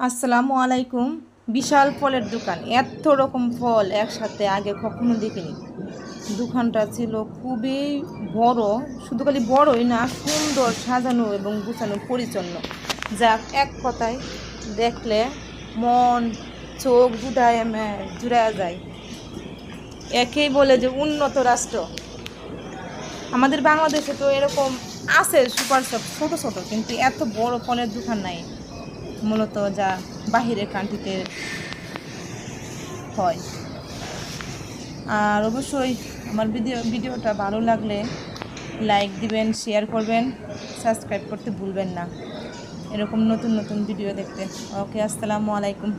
আসসালামু আলাইকুম। বিশাল ফলের দোকান, এত রকম ফল একসাথে আগে কখনো দেখিনি। দোকানটা ছিল খুবই বড়, শুধু খালি বড়ই না, সুন্দর সাজানো এবং গুছানো পরিচ্ছন্ন। যা এক কথায় দেখলে মন চোখ জুড়ায় যায়। একেই বলে যে উন্নত রাষ্ট্র। আমাদের বাংলাদেশে তো এরকম আছে সুপার শপ ছোটো ছোটো, কিন্তু এত বড় ফলের দোকান নাই মূলত, যা বাহিরের কান্ট্রিতে হয়। আর অবশ্যই আমার ভিডিওটা ভালো লাগলে লাইক দিবেন, শেয়ার করবেন, সাবস্ক্রাইব করতে ভুলবেন না এরকম নতুন নতুন ভিডিও দেখতে। ওকে, আসসালামু আলাইকুম।